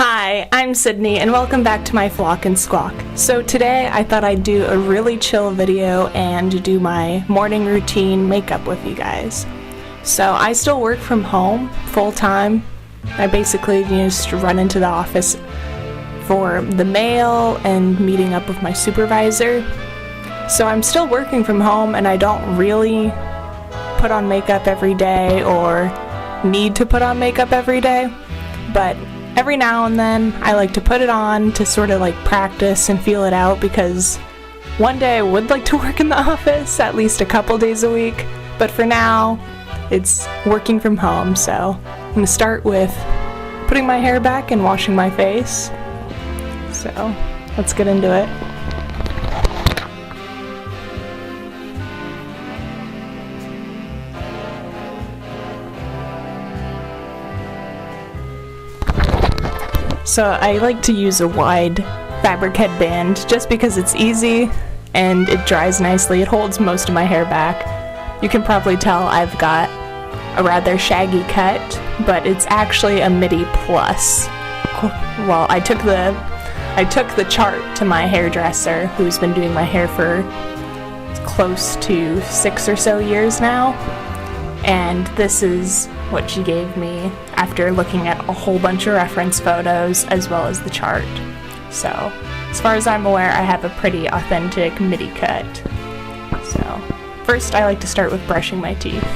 Hi, I'm Sydney and welcome back to my Flock and Squawk. So today I thought I'd do a really chill video and do my morning routine makeup with you guys. So I still work from home full time. I basically just run into the office for the mail and meeting up with my supervisor. So I'm still working from home and I don't really put on makeup every day or need to put on makeup every day, but every now and then I like to put it on to sort of like practice and feel it out, because one day I would like to work in the office at least a couple days a week, but for now it's working from home. So I'm gonna start with putting my hair back and washing my face. So let's get into it. So I like to use a wide fabric headband just because it's easy and it dries nicely. It holds most of my hair back. You can probably tell I've got a rather shaggy cut, but it's actually a midi plus. Well, I took the chart to my hairdresser, who's been doing my hair for close to 6 or so years now, and this is what she gave me after looking at a whole bunch of reference photos as well as the chart. So, as far as I'm aware, I have a pretty authentic midi cut. So, first I like to start with brushing my teeth.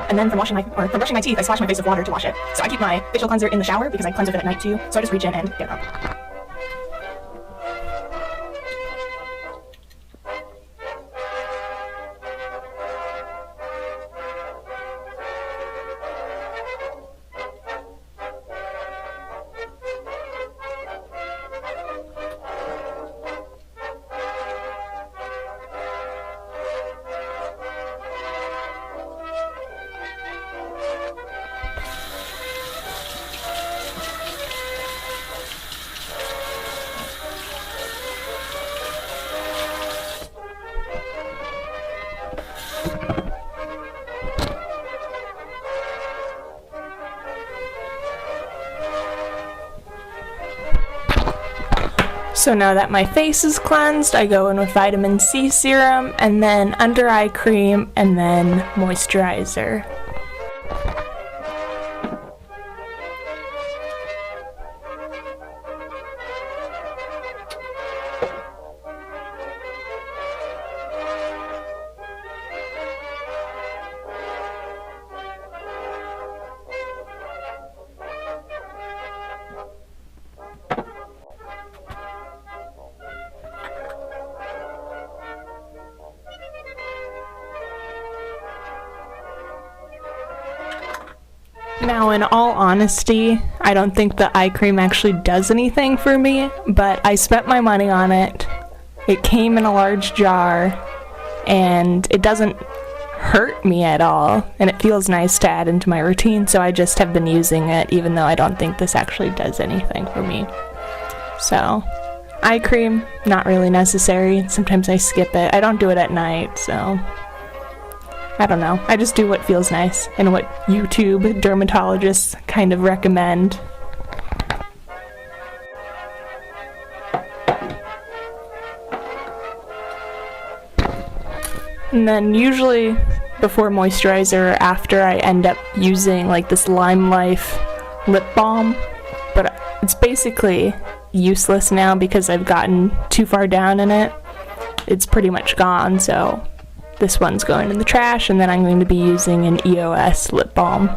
And then from brushing my teeth, I splash my face with water to wash it. So I keep my facial cleanser in the shower because I cleanse with it at night too. So I just reach in and get it up. So now that my face is cleansed, I go in with vitamin C serum, and then under eye cream, and then moisturizer. Now, in all honesty, I don't think the eye cream actually does anything for me, but I spent my money on it. It came in a large jar, and it doesn't hurt me at all, and it feels nice to add into my routine, so I just have been using it, even though I don't think this actually does anything for me. So, eye cream, not really necessary. Sometimes I skip it. I don't do it at night, so I don't know. I just do what feels nice and what YouTube dermatologists kind of recommend. And then usually before moisturizer or after, I end up using like this Lime Life lip balm, but it's basically useless now because I've gotten too far down in it. It's pretty much gone, so this one's going in the trash, and then I'm going to be using an EOS lip balm.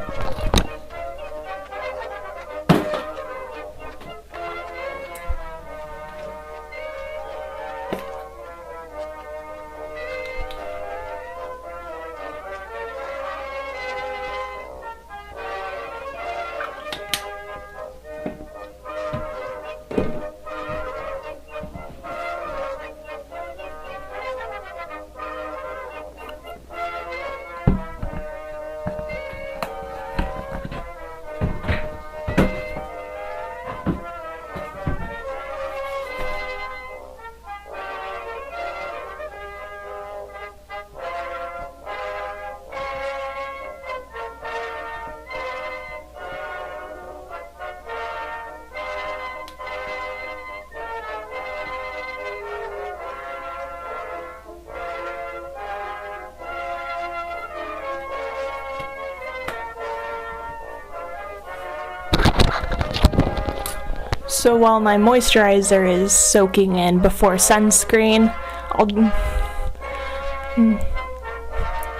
So while my moisturizer is soaking in before sunscreen,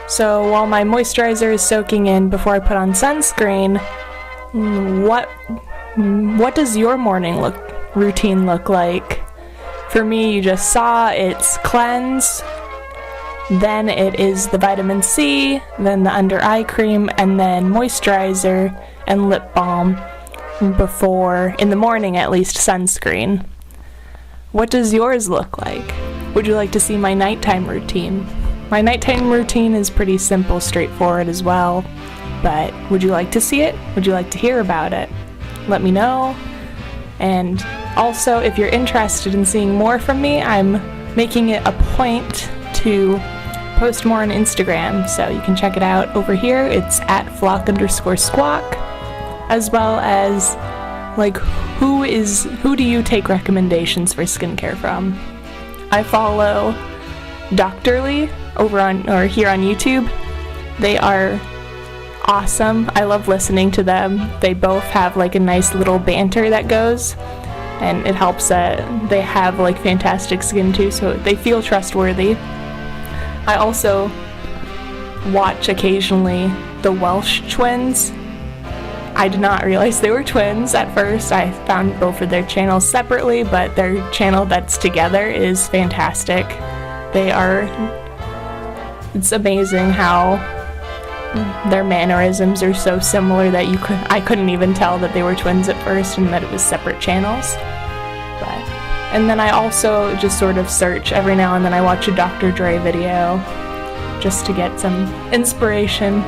So while my moisturizer is soaking in before I put on sunscreen, what does your morning routine look like? For me, you just saw it's cleanse, then it is the vitamin C, then the under eye cream, and then moisturizer and lip balm before, in the morning at least, sunscreen. What does yours look like? Would you like to see my nighttime routine? My nighttime routine is pretty simple, straightforward as well, but would you like to see it? Would you like to hear about it? Let me know. And also, if you're interested in seeing more from me, I'm making it a point to post more on Instagram, so you can check it out over here. It's at flock_squawk, as well as who do you take recommendations for skincare from? I follow Doctorly here on YouTube. They are awesome. I love listening to them. They both have a nice little banter that goes, and it helps that they have fantastic skin too, so they feel trustworthy. I also watch occasionally the Welsh twins. I did not realize they were twins at first. I found both of their channels separately, but their channel that's together is fantastic. It's amazing how their mannerisms are so similar that I couldn't even tell that they were twins at first and that it was separate channels. And then I also just sort of search every now and then. I watch a Dr. Dre video just to get some inspiration,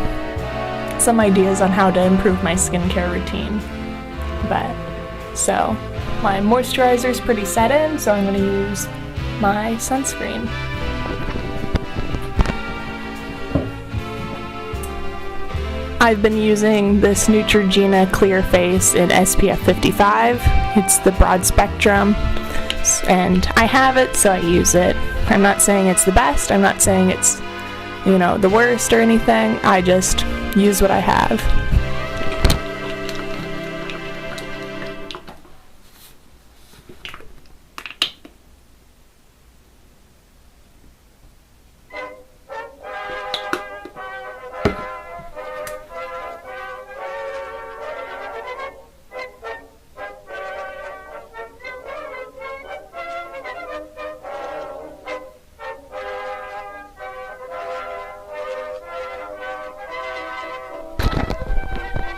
some ideas on how to improve my skincare routine. So my moisturizer is pretty set in, so I'm going to use my sunscreen. I've been using this Neutrogena Clear Face in SPF 55. It's the broad spectrum, and I have it, so I use it. I'm not saying it's the best, I'm not saying it's, the worst or anything. I just use what I have.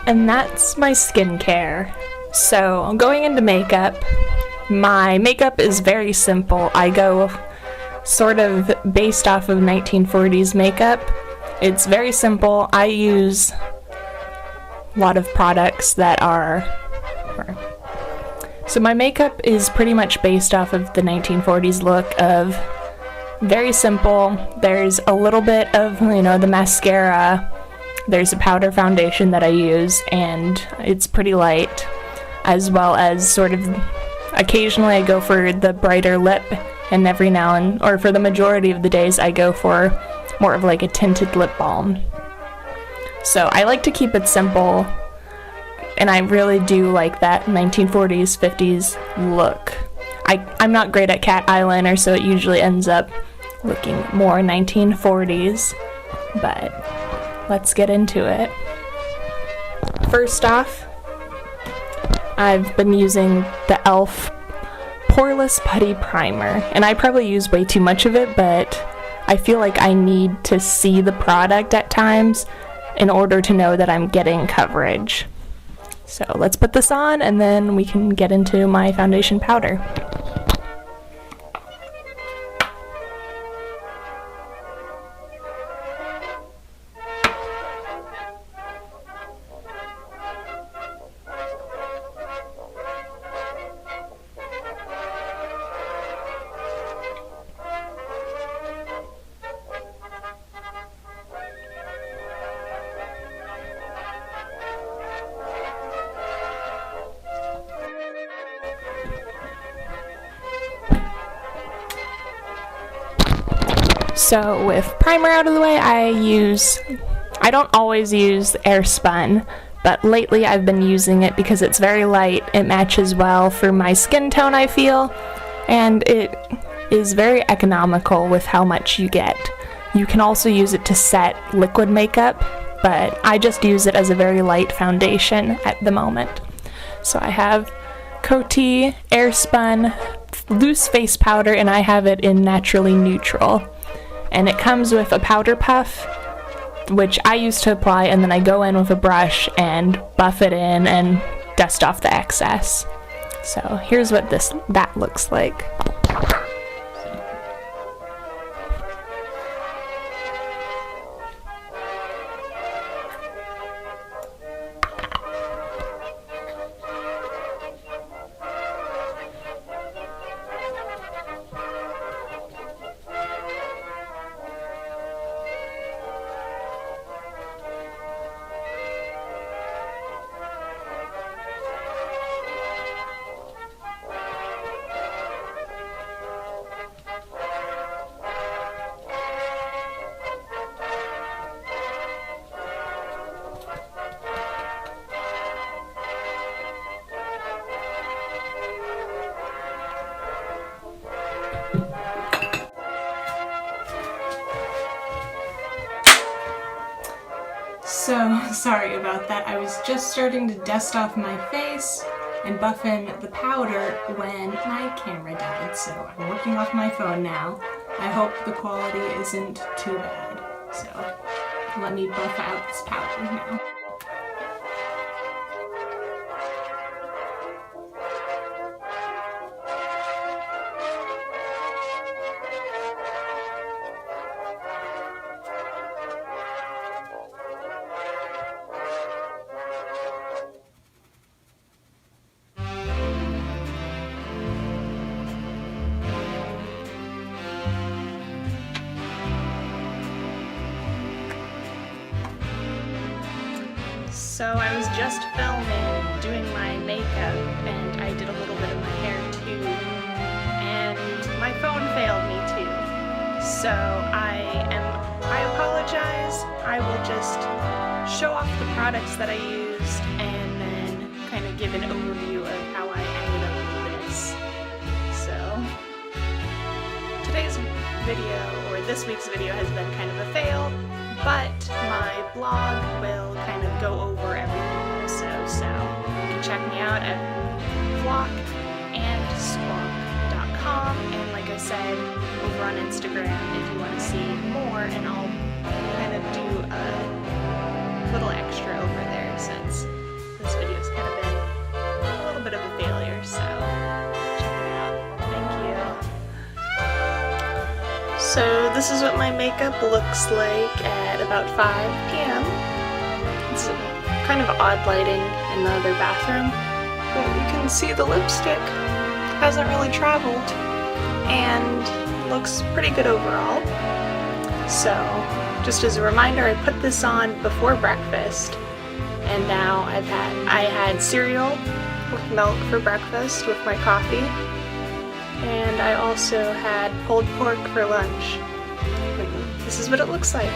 And that's my skincare. So going into makeup, my makeup is very simple. I go sort of based off of 1940s makeup. It's very simple. I use a lot of products that are... So my makeup is pretty much based off of the 1940s look of very simple. There's a little bit of, the mascara. There's a powder foundation that I use, and it's pretty light, as well as sort of occasionally I go for the brighter lip, and every now and, or for the majority of the days, I go for more of a tinted lip balm. So I like to keep it simple, and I really do like that 1940s, 50s look. I'm not great at cat eyeliner, so it usually ends up looking more 1940s, but let's get into it. First off, I've been using the e.l.f. Poreless Putty Primer, and I probably use way too much of it, but I feel like I need to see the product at times in order to know that I'm getting coverage. So let's put this on, and then we can get into my foundation powder. So with primer out of the way, I don't always use air spun, but lately I've been using it because it's very light, it matches well for my skin tone, I feel, and it is very economical with how much you get. You can also use it to set liquid makeup, but I just use it as a very light foundation at the moment. So I have Coty Airspun loose face powder, and I have it in Naturally Neutral. And it comes with a powder puff, which I use to apply, and then I go in with a brush and buff it in and dust off the excess. So here's what that looks like. So, sorry about that. I was just starting to dust off my face and buff in the powder when my camera died, so I'm working off my phone now. I hope the quality isn't too bad. So, let me buff out this powder now. So I was just filming doing my makeup, and I did a little bit of my hair too, and my phone failed me too. So I apologize. I will just show off the products that I used and then kind of give an overview of how I ended up with this. So today's video, or this week's video, has been kind of a fail, but my blog will kind of go over everything also, so you can check me out at vlogandsquawk.com, and like I said, over on Instagram if you want to see more, and I'll kind of do a little extra over there since this video's kind of been a little bit of a failure, so check it out. Thank you. So this is what my makeup looks like at about 5 p.m. It's kind of odd lighting in the other bathroom, but you can see the lipstick hasn't really traveled and looks pretty good overall. So just as a reminder, I put this on before breakfast, and now I had cereal with milk for breakfast with my coffee. And I also had pulled pork for lunch. This is what it looks like.